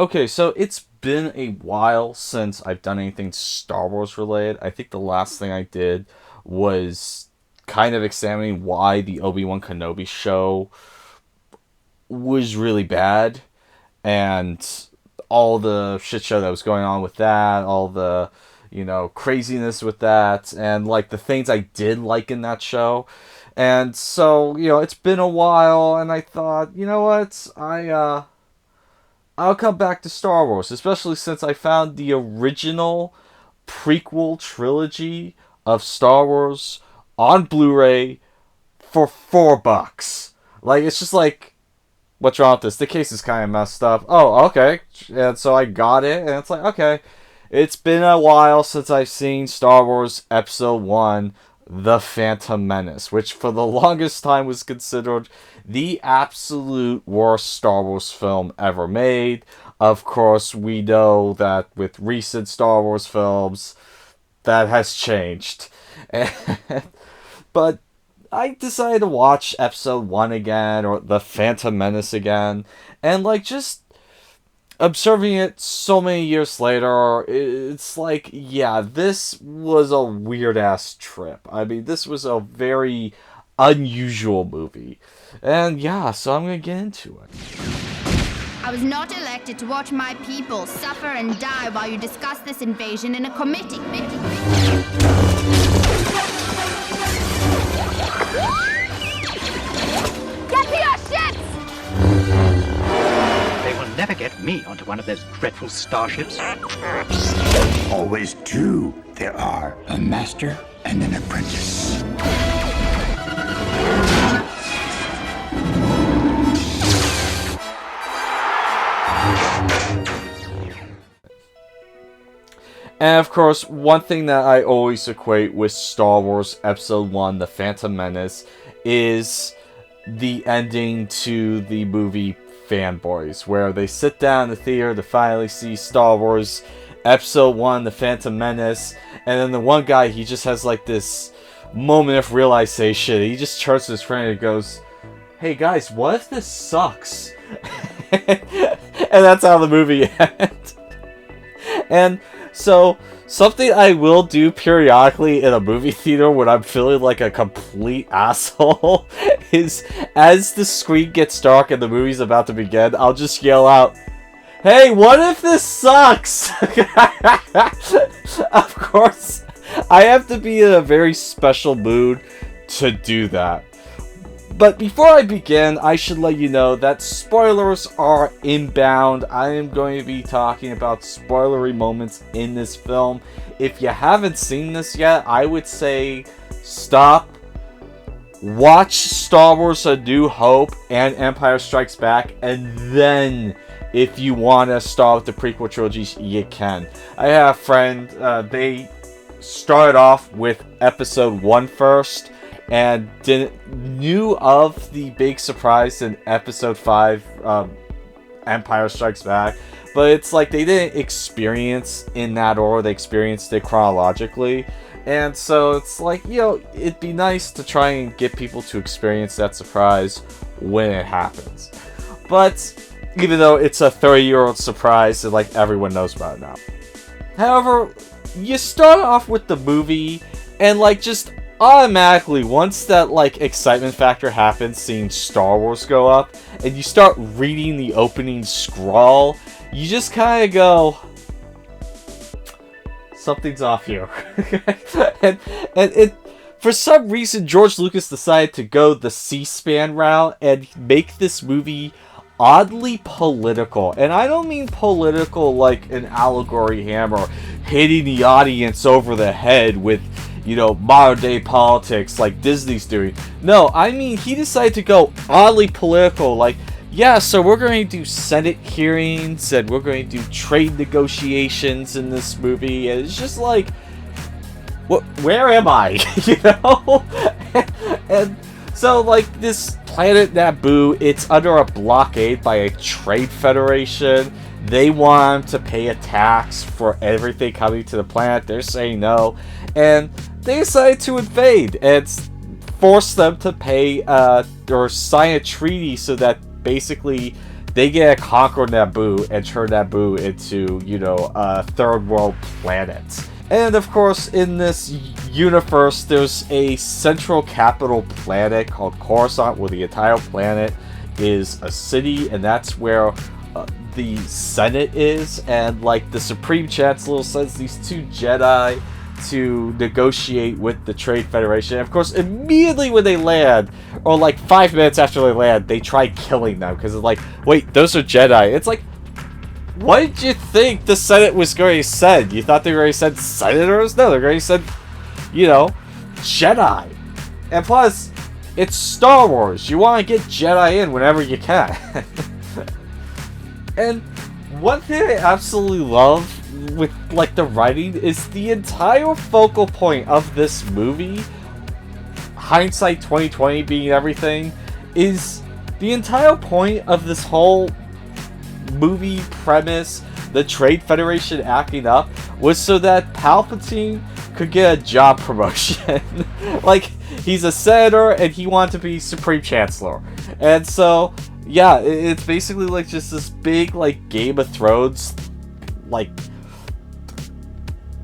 Okay, so it's been a while since I've done anything Star Wars related. I think the last thing I did was kind of examining why the Obi-Wan Kenobi show was really bad, and all the shit show that was going on with that, all the, craziness with that, and like the things I did like in that show. And so, it's been a while, and I thought, you know what, I'll come back to Star Wars, especially since I found the original prequel trilogy of Star Wars on Blu-ray for $4. Like, it's just like, what's wrong with this? The case is kind of messed up. Oh, okay. And so I got it, and it's like, okay. It's been a while since I've seen Star Wars Episode 1, The Phantom Menace, which for the longest time was considered the absolute worst Star Wars film ever made. Of course, we know that with recent Star Wars films, that has changed. But I decided to watch Episode 1 again, or The Phantom Menace again, and like just observing it so many years later, it's like, yeah, this was a weird-ass trip. I mean, this was a very unusual movie. And yeah, so I'm gonna get into it. I was not elected to watch my people suffer and die while you discuss this invasion in a committee. Get to your ships! They will never get me onto one of those dreadful starships. Always two there are, a master and an apprentice. And of course, one thing that I always equate with Star Wars Episode 1, The Phantom Menace, is the ending to the movie Fanboys, where they sit down in the theater to finally see Star Wars Episode 1, The Phantom Menace, and then the one guy, he just has like this moment of realization. He just turns to his friend and goes, "Hey guys, what if this sucks?" And that's how the movie ends. And so, something I will do periodically in a movie theater when I'm feeling like a complete asshole is, as the screen gets dark and the movie's about to begin, I'll just yell out, "Hey, what if this sucks?" Of course, I have to be in a very special mood to do that. But before I begin, I should let you know that spoilers are inbound. I am going to be talking about spoilery moments in this film. If you haven't seen this yet, I would say stop, watch Star Wars A New Hope and Empire Strikes Back, and then if you want to start with the prequel trilogies, you can. I have a friend, they started off with Episode 1 first, and knew of the big surprise in Episode 5, Empire Strikes Back. But it's like they didn't experience in that order, they experienced it chronologically. And so it's like, it'd be nice to try and get people to experience that surprise when it happens. But even though it's a 30-year-old surprise, and like everyone knows about it now. However, you start off with the movie, and like just automatically, once that like excitement factor happens, seeing Star Wars go up, and you start reading the opening scroll, you just kind of go, something's off here. and it, for some reason, George Lucas decided to go the C-SPAN route and make this movie oddly political. And I don't mean political like an allegory hammer hitting the audience over the head with, modern day politics like Disney's doing. No, I mean, he decided to go oddly political, like, yeah, so we're going to do Senate hearings, and we're going to do trade negotiations in this movie, and it's just like, where am I? And so, like, this planet Naboo, it's under a blockade by a trade federation. They want to pay a tax for everything coming to the planet. They're saying no. And they decided to invade and force them to pay or sign a treaty so that basically they get to conquer Naboo and turn Naboo into, a third world planet. And of course, in this universe, there's a central capital planet called Coruscant, where the entire planet is a city, and that's where the Senate is. And like the Supreme Chancellor sends these 2 Jedi to negotiate with the Trade Federation. And of course, immediately when they land, or like 5 minutes after they land, they try killing them because it's like, wait, those are Jedi. It's like, what did you think the Senate was going to send? You thought they were going to send senators? No, they're going to send, Jedi. And plus, it's Star Wars. You want to get Jedi in whenever you can. And one thing I absolutely love with, like, the writing is the entire focal point of this movie, hindsight 2020 being everything, is the entire point of this whole movie premise, the Trade Federation acting up, was so that Palpatine could get a job promotion. Like, he's a senator and he wanted to be Supreme Chancellor. And so, yeah, it's basically like just this big, like, Game of Thrones, like,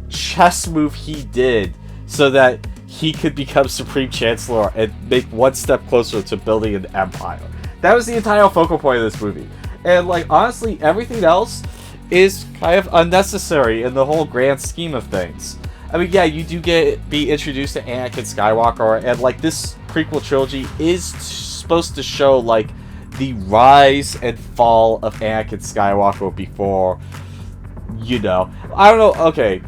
chess move he did so that he could become Supreme Chancellor and make one step closer to building an empire. That was the entire focal point of this movie. And, like, honestly, everything else is kind of unnecessary in the whole grand scheme of things. I mean, yeah, you do be introduced to Anakin Skywalker, and, like, this prequel trilogy is supposed to show, like, the rise and fall of Anakin Skywalker before, I don't know, okay,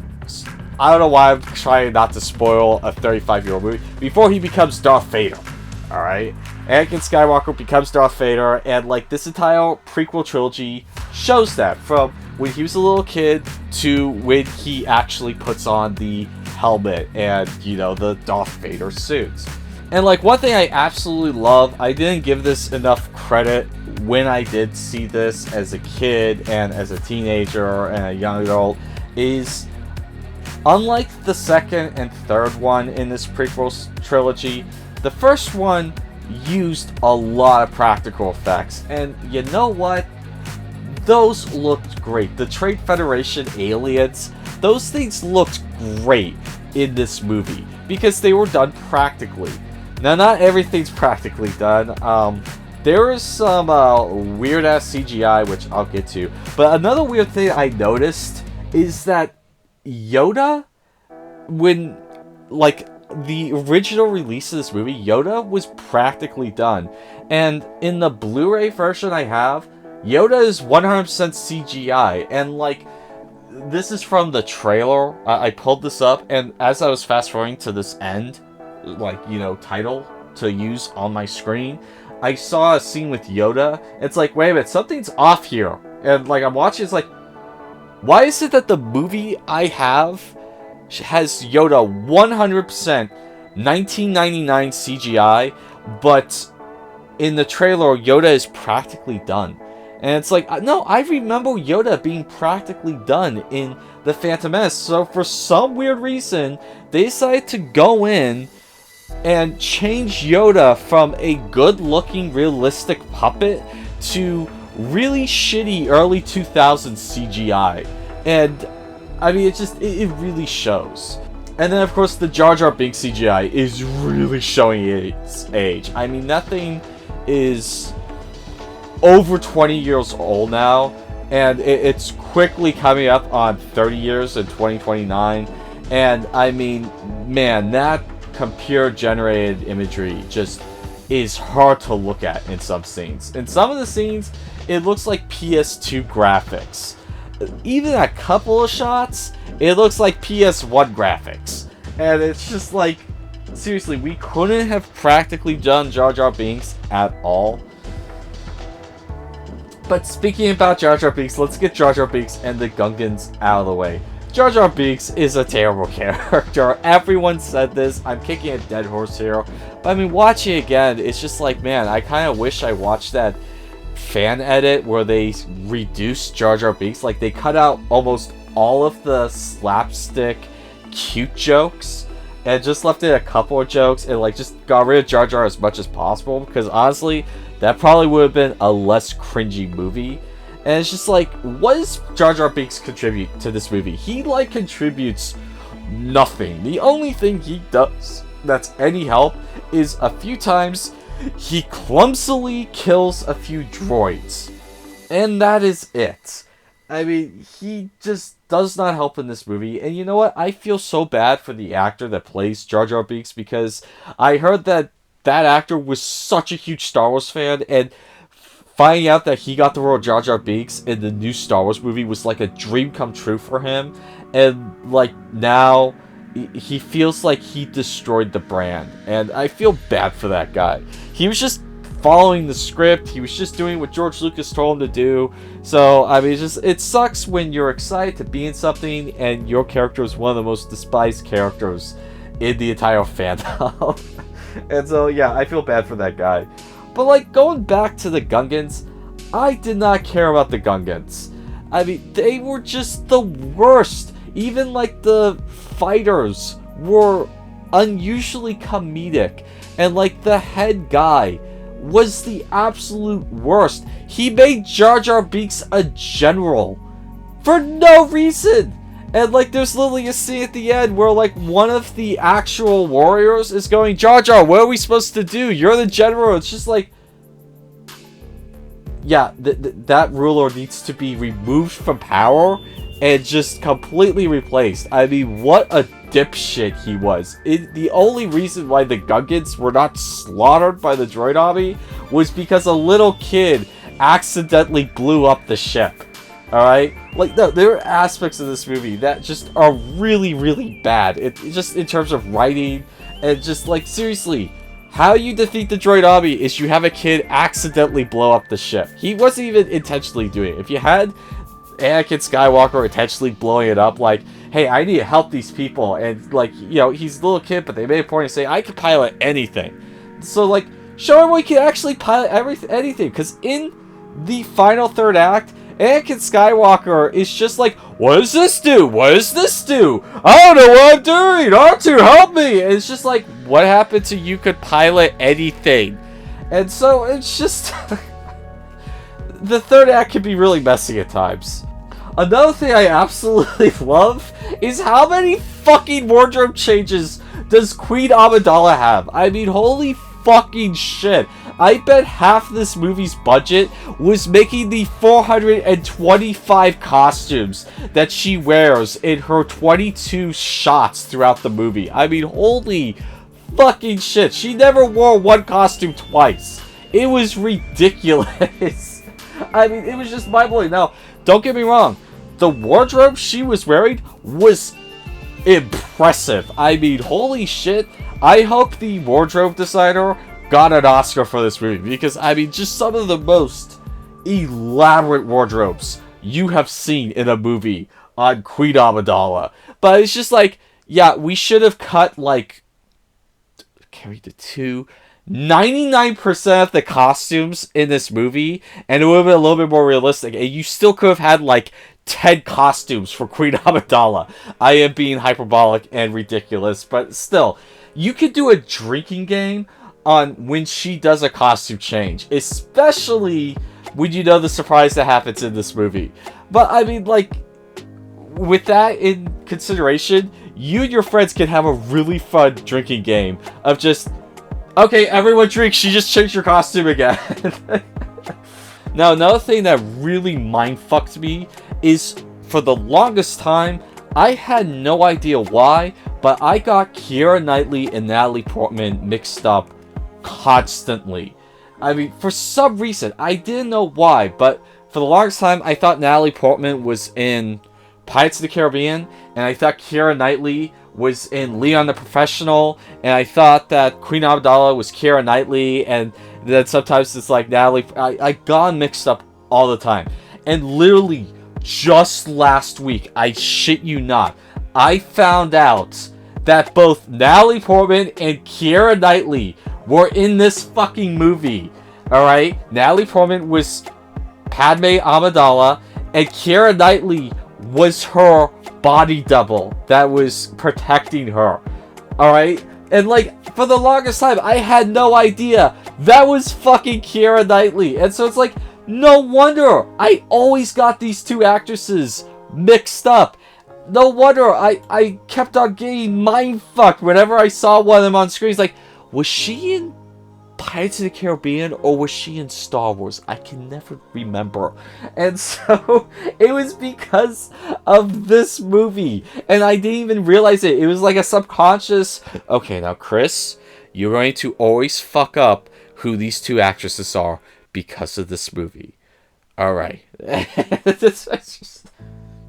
I don't know why I'm trying not to spoil a 35-year-old movie, before he becomes Darth Vader, alright? Anakin Skywalker becomes Darth Vader, and, like, this entire prequel trilogy shows that, from when he was a little kid to when he actually puts on the helmet and, the Darth Vader suits. And, like, one thing I absolutely love, I didn't give this enough credit when I did see this as a kid and as a teenager and a young adult, is unlike the second and third one in this prequel trilogy, the first one used a lot of practical effects, and you know what? Those looked great. The Trade Federation aliens, those things looked great in this movie because they were done practically. Now, not everything's practically done. There is some weird-ass CGI, which I'll get to. But another weird thing I noticed is that Yoda, when, like, the original release of this movie, Yoda was practically done. And in the Blu-ray version I have, Yoda is 100% CGI. And, like, this is from the trailer. I pulled this up, and as I was fast-forwarding to this end, like, title to use on my screen, I saw a scene with Yoda. It's like, wait a minute, something's off here. And, like, I'm watching, it's like, why is it that the movie I have has Yoda 100% 1999 CGI, but in the trailer, Yoda is practically done? And it's like, no, I remember Yoda being practically done in The Phantom Menace. So for some weird reason, they decided to go in and change Yoda from a good-looking, realistic puppet to really shitty early 2000s CGI. And, I mean, it really shows. And then, of course, the Jar Jar Binks CGI is really showing its age. I mean, that thing is over 20 years old now, and it's quickly coming up on 30 years in 2029. And, I mean, man, that computer-generated imagery just is hard to look at in some scenes. In some of the scenes, it looks like PS2 graphics. Even a couple of shots, it looks like PS1 graphics. And it's just like, seriously, we couldn't have practically done Jar Jar Binks at all. But speaking about Jar Jar Binks, let's get Jar Jar Binks and the Gungans out of the way. Jar Jar Binks is a terrible character. Everyone said this. I'm kicking a dead horse here. But I mean, watching it again, it's just like, man, I kind of wish I watched that fan edit where they reduced Jar Jar Binks. Like, they cut out almost all of the slapstick cute jokes and just left in a couple of jokes and like just got rid of Jar Jar as much as possible, because honestly, that probably would have been a less cringy movie. And it's just like, what does Jar Jar Binks contribute to this movie? He like contributes nothing. The only thing he does that's any help is a few times he clumsily kills a few droids. And that is it. I mean, he just does not help in this movie. And you know what? I feel so bad for the actor that plays Jar Jar Binks, because I heard that that actor was such a huge Star Wars fan, and finding out that he got the role of Jar Jar Binks in the new Star Wars movie was like a dream come true for him. And like now, he feels like he destroyed the brand. And I feel bad for that guy. He was just following the script. He was just doing what George Lucas told him to do. So, I mean, it sucks when you're excited to be in something and your character is one of the most despised characters in the entire fandom. And so, yeah, I feel bad for that guy. But, like, going back to the Gungans, I did not care about the Gungans. I mean, they were just the worst. Even, like, the fighters were unusually comedic. And, like, the head guy was the absolute worst. He made Jar Jar Binks a general for no reason. And like there's literally a scene at the end where like one of the actual warriors is going, Jar Jar, what are we supposed to do? You're the general. It's just like, yeah, that ruler needs to be removed from power and just completely replaced. I mean, what a dipshit he was. The only reason why the Gungans were not slaughtered by the droid army was because a little kid accidentally blew up the ship. Alright? Like, no, there are aspects of this movie that just are really, really bad. It just in terms of writing, and just like, seriously, how you defeat the droid army is you have a kid accidentally blow up the ship. He wasn't even intentionally doing it. If you had Anakin Skywalker intentionally blowing it up, like, hey, I need to help these people, and like, you know, he's a little kid, but they made a point of saying, I can pilot anything. So like, show everyone he can actually pilot anything, because in the final third act, Anakin Skywalker is just like, what does this do? What does this do? I don't know what I'm doing! R2, help me! And it's just like, what happened to you could pilot anything? And so it's just the third act can be really messy at times. Another thing I absolutely love is how many fucking wardrobe changes does Queen Amidala have? I mean, holy fucking shit. I bet half this movie's budget was making the 425 costumes that she wears in her 22 shots throughout the movie. I mean, holy fucking shit. She never wore one costume twice. It was ridiculous. I mean, it was just mind-blowing. Now, don't get me wrong. The wardrobe she was wearing was impressive. I mean, holy shit. I hope the wardrobe designer got an Oscar for this movie, because, I mean, just some of the most elaborate wardrobes you have seen in a movie on Queen Amidala. But it's just like, yeah, we should have cut, like, carried the 99% of the costumes in this movie, and it would have been a little bit more realistic, and you still could have had, like, 10 costumes for Queen Amidala. I am being hyperbolic and ridiculous, but still, you could do a drinking game on when she does a costume change, especially when you know the surprise that happens in this movie. But I mean, like, with that in consideration, you and your friends can have a really fun drinking game of just, okay, everyone drink, she just changed your costume again. Now, another thing that really mindfucked me is, for the longest time, I had no idea why, but I got Keira Knightley and Natalie Portman mixed up constantly. I mean, for some reason, I didn't know why, but for the longest time, I thought Natalie Portman was in Pirates of the Caribbean, and I thought Keira Knightley was in Leon the Professional, and I thought that Queen Amidala was Keira Knightley, and then sometimes it's like Natalie. I got mixed up all the time. And literally, just last week, I shit you not, I found out that both Natalie Portman and Keira Knightley were in this fucking movie. Alright? Natalie Portman was Padme Amidala, and Keira Knightley was her body double that was protecting her. Alright? And, like, for the longest time, I had no idea that was fucking Keira Knightley. And so it's like, no wonder I always got these two actresses mixed up. No wonder I kept on getting mindfucked whenever I saw one of them on screen. It's like, was she in Pirates of the Caribbean or was she in Star Wars? I can never remember. And so it was because of this movie. And I didn't even realize it. It was like a subconscious, okay, now Chris, you're going to always fuck up who these two actresses are because of this movie. Alright.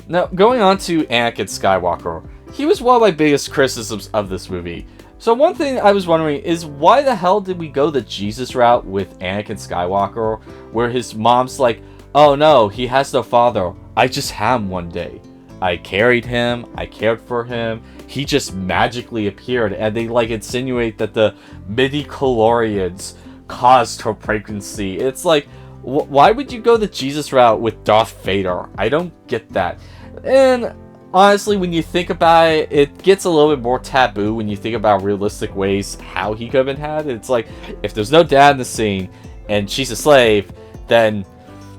Now, going on to Anakin Skywalker, he was one of my biggest criticisms of this movie. So one thing I was wondering is, why the hell did we go the Jesus route with Anakin Skywalker, where his mom's like, oh no, he has no father, I just had him one day. I carried him, I cared for him, he just magically appeared, and they like insinuate that the midi-chlorians caused her pregnancy. It's like, why would you go the Jesus route with Darth Vader? I don't get that. And honestly, when you think about it, it gets a little bit more taboo when you think about realistic ways how he could have been had. It's like, if there's no dad in the scene and she's a slave, then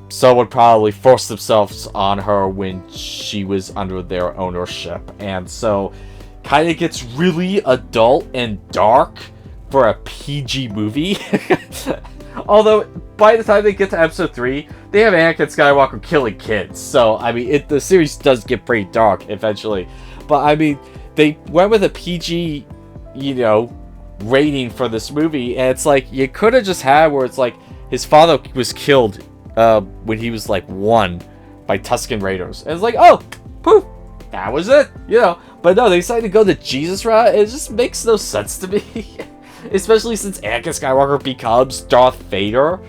someone probably forced themselves on her when she was under their ownership. And so, kind of gets really adult and dark for a PG movie. Although, by the time they get to episode 3, they have Anakin Skywalker killing kids. So, I mean, the series does get pretty dark eventually. But, I mean, they went with a PG, rating for this movie. And it's like, you could have just had where it's like, his father was killed when he was like 1 by Tusken Raiders. And it's like, oh, poof, that was it. But no, they decided to go the Jesus route. It just makes no sense to me. Especially since Anakin Skywalker becomes Darth Vader.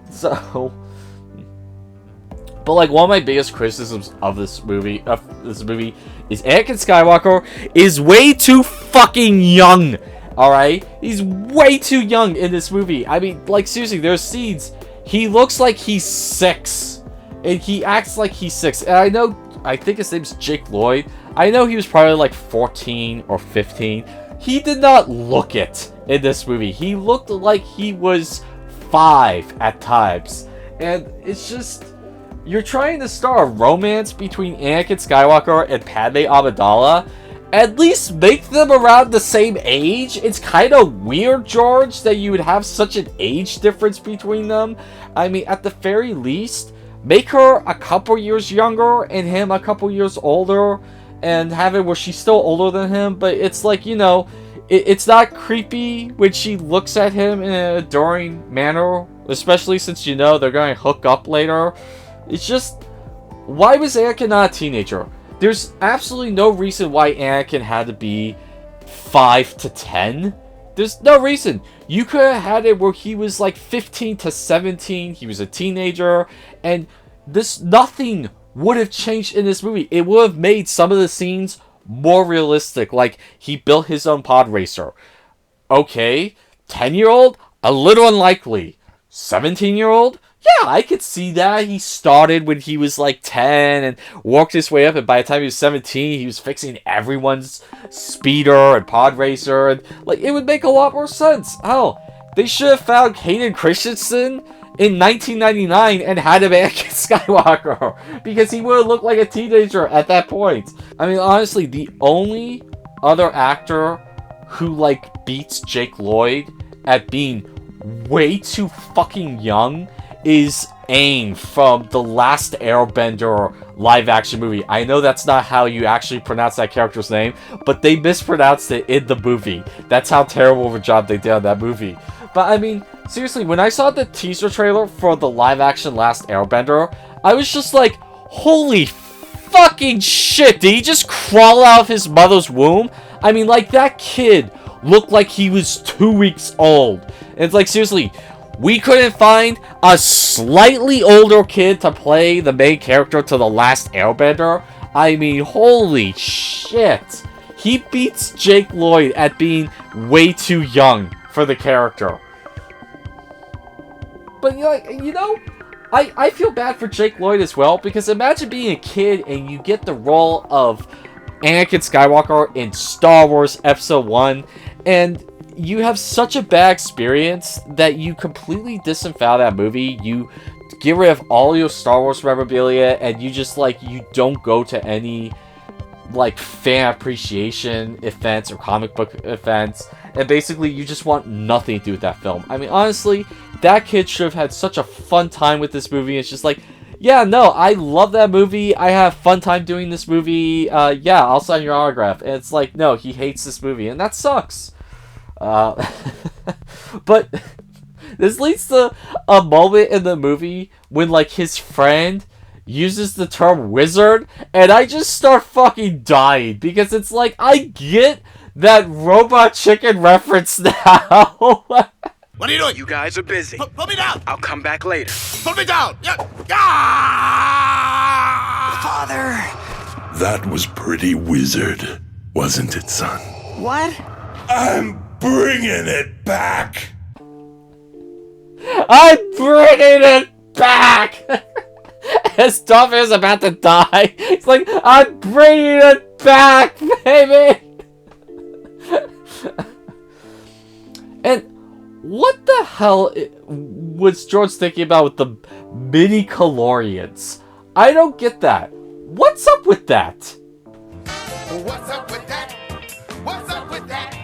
So, but like, one of my biggest criticisms of this movie is Anakin Skywalker is way too fucking young. Alright? He's way too young in this movie. I mean, like, seriously, there's scenes, he looks like he's 6. And he acts like he's 6. And I think his name's Jake Lloyd. I know he was probably like 14 or 15. He did not look it in this movie. He looked like he was 5 at times. And it's just, you're trying to start a romance between Anakin Skywalker and Padme Amidala. At least make them around the same age. It's kind of weird, George, that you would have such an age difference between them. I mean, at the very least, make her a couple years younger and him a couple years older. And have it where she's still older than him, but it's like, it's not creepy when she looks at him in an adoring manner, especially since they're going to hook up later. It's just, why was Anakin not a teenager? There's absolutely no reason why Anakin had to be 5 to 10. There's no reason. You could have had it where he was like 15 to 17, he was a teenager, and nothing would have changed in this movie. It would have made some of the scenes more realistic. Like, he built his own pod racer. Okay, 10-year-old? A little unlikely. 17-year-old? Yeah, I could see that. He started when he was like 10 and worked his way up, and by the time he was 17, he was fixing everyone's speeder and pod racer, and like, it would make a lot more sense. Hell, they should have found Hayden Christensen in 1999 and had him Anakin Skywalker, because he would have looked like a teenager at that point. I mean, honestly, the only other actor who like beats Jake Lloyd at being way too fucking young is Aang from the Last Airbender live action movie. I know that's not how you actually pronounce that character's name, but they mispronounced it in the movie. That's how terrible of a job they did on that movie. But I mean, seriously, when I saw the teaser trailer for the live-action Last Airbender, I was just like, holy fucking shit, did he just crawl out of his mother's womb? I mean, like, that kid looked like he was 2 weeks old. And it's like, seriously, we couldn't find a slightly older kid to play the main character to the Last Airbender? I mean, holy shit. He beats Jake Lloyd at being way too young for the character. But I feel bad for Jake Lloyd as well, because imagine being a kid and you get the role of Anakin Skywalker in Star Wars Episode 1, and you have such a bad experience that you completely disavow that movie. You get rid of all your Star Wars memorabilia, and you just, like, you don't go to any, like, fan appreciation events or comic book events, and basically you just want nothing to do with that film. I mean, honestly, that kid should have had such a fun time with this movie. It's just like, yeah, no, I love that movie. I have fun time doing this movie. Yeah, I'll sign your autograph. And it's like, no, he hates this movie, and that sucks. But this leads to a moment in the movie when, like, his friend uses the term wizard, and I just start fucking dying, because it's like, I get that Robot Chicken reference now. What are you doing? You guys are busy. Put me down. I'll come back later. Put me down. Yeah. Father. That was pretty wizard, wasn't it, son? What? I'm bringing it back. I'm bringing it back. As Darth is about to die, it's like, I'm bringing it back, baby. And what the hell was George thinking about with the midi-chlorians? I don't get that. What's up with that? What's up with that? What's up with that?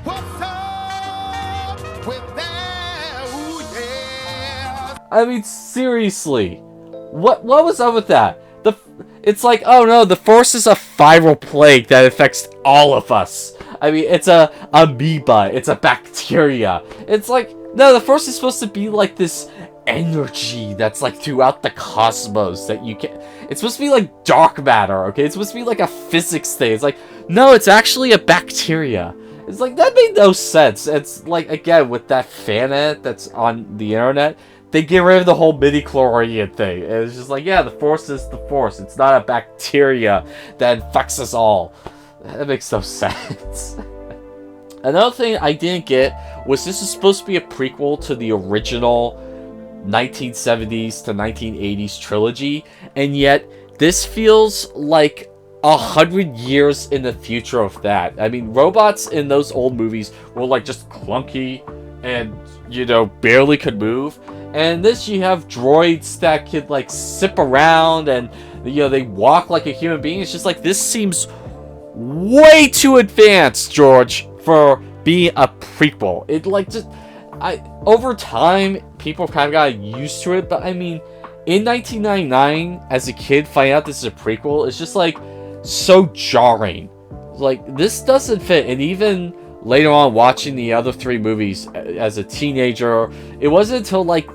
What's up with that? Ooh, yeah. I mean, seriously. What was up with that? It's like, oh no, the Force is a viral plague that affects all of us. I mean, it's a amoeba, it's a bacteria. It's like, no, the Force is supposed to be like this energy that's like throughout the cosmos that you can. It's supposed to be like dark matter, okay? It's supposed to be like a physics thing. It's like, no, it's actually a bacteria. It's like, that made no sense. It's like, again, with that fan edit that's on the internet, they get rid of the whole midi-chlorian thing. And it's just like, yeah, the Force is the Force. It's not a bacteria that infects us all. That makes no sense. Another thing I didn't get was this is supposed to be a prequel to the original 1970s to 1980s trilogy, and yet this feels like 100 years in the future of that. I mean, robots in those old movies were like just clunky and, you know, barely could move. And this, you have droids that could like sip around and, you know, they walk like a human being. It's just like, this seems way too advanced, George, for being a prequel. It like just, over time, people kind of got used to it. But I mean, in 1999, as a kid, finding out this is a prequel is just like so jarring. Like, this doesn't fit. And even later on, watching the other three movies as a teenager, it wasn't until like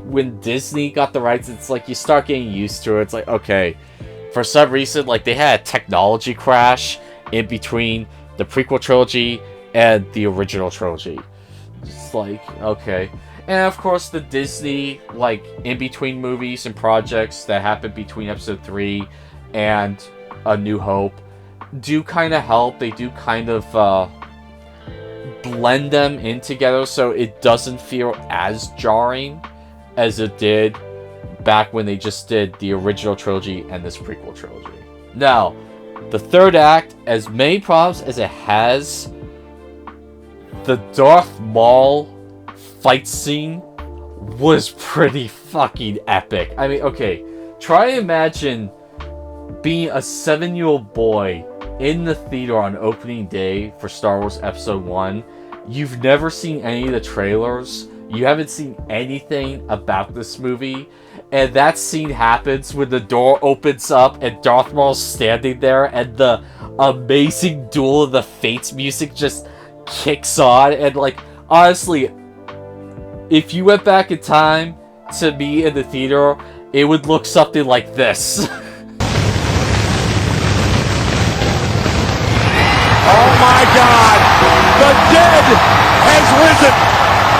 when Disney got the rights, it's like you start getting used to it. It's like, okay, for some reason, like, they had a technology crash in between the prequel trilogy and the original trilogy. Just like, okay. And of course, the Disney, like, in-between movies and projects that happened between Episode 3 and A New Hope do kind of help. They do kind of blend them in together so it doesn't feel as jarring as it did back when they just did the original trilogy and this prequel trilogy. Now, the third act, as many problems as it has, the Darth Maul fight scene was pretty fucking epic. I mean, okay, try to imagine being a 7-year-old boy in the theater on opening day for Star Wars Episode 1. You've never seen any of the trailers. You haven't seen anything about this movie. And that scene happens when the door opens up and Darth Maul's standing there and the amazing Duel of the Fates music just kicks on. And, like, honestly, if you went back in time to me in the theater, it would look something like this. Oh my God! The dead has risen!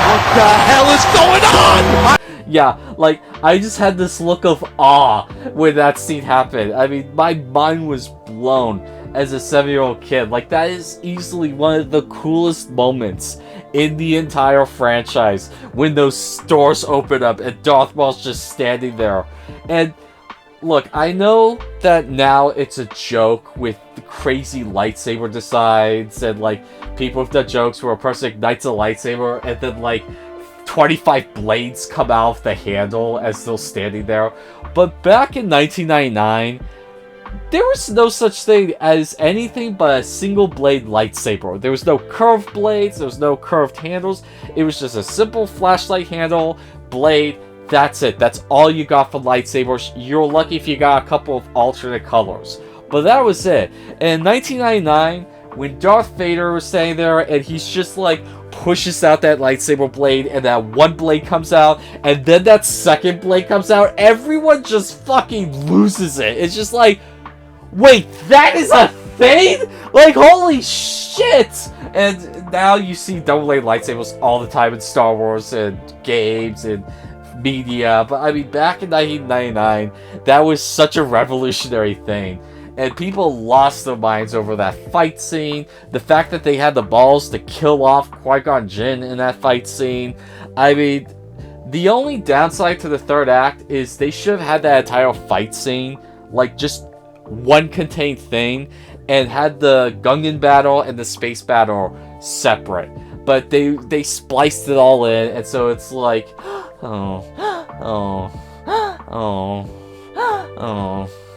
What the hell is going on? Yeah, like, I just had this look of awe when that scene happened. I mean, my mind was blown as a 7-year-old kid. Like, that is easily one of the coolest moments in the entire franchise, when those doors open up and Darth Maul's just standing there. And look, I know that now it's a joke with the crazy lightsaber designs, and like people have done jokes where a person ignites a lightsaber and then like 25 blades come out of the handle as still standing there. But back in 1999, there was no such thing as anything but a single blade lightsaber. There was no curved blades, there was no curved handles. It was just a simple flashlight handle, blade. That's it. That's all you got for lightsabers. You're lucky if you got a couple of alternate colors. But that was it. And in 1999, when Darth Vader was standing there and he's just like pushes out that lightsaber blade and that one blade comes out and then that second blade comes out, everyone just fucking loses it. It's just like, wait, that is a thing? Like, holy shit! And now you see double-blade lightsabers all the time in Star Wars and games and media. But I mean, back in 1999, that was such a revolutionary thing. And people lost their minds over that fight scene. The fact that they had the balls to kill off Qui-Gon Jinn in that fight scene. I mean, the only downside to the third act is they should have had that entire fight scene, like, just one contained thing, and had the Gungan battle and the space battle separate. But they spliced it all in, and so it's like, oh.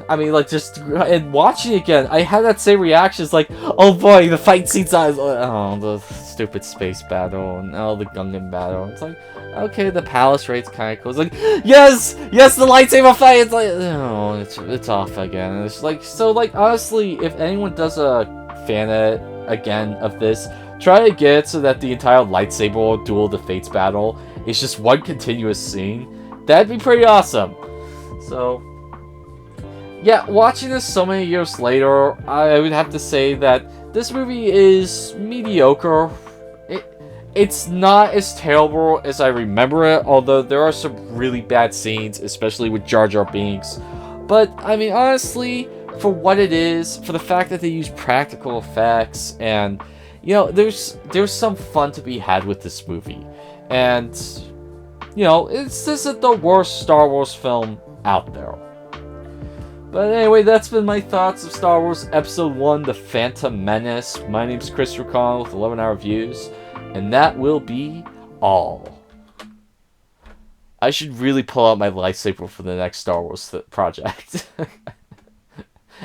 I mean, like, just, and watching it again, I had that same reaction. It's like, oh boy, the fight scenes, oh, the stupid space battle, and oh, the Gungan battle. It's like, okay, the palace raid's kind of cool. It's like, yes, the lightsaber fight. It's like, oh, it's off again. And it's like, so, like, honestly, if anyone does a fan edit again of this, try to get it so that the entire lightsaber Duel of the Fates battle is just one continuous scene. That'd be pretty awesome. So, yeah, watching this so many years later, I would have to say that this movie is mediocre. It's not as terrible as I remember it, although there are some really bad scenes, especially with Jar Jar Binks. But, I mean, honestly, for what it is, for the fact that they use practical effects, and, you know, there's some fun to be had with this movie. And, you know, this isn't the worst Star Wars film out there. But anyway, that's been my thoughts of Star Wars Episode 1, The Phantom Menace. My name's Christopher Connell with 11 Hour Views, and that will be all. I should really pull out my lightsaber for the next Star Wars project.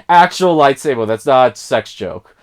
Actual lightsaber, that's not a sex joke.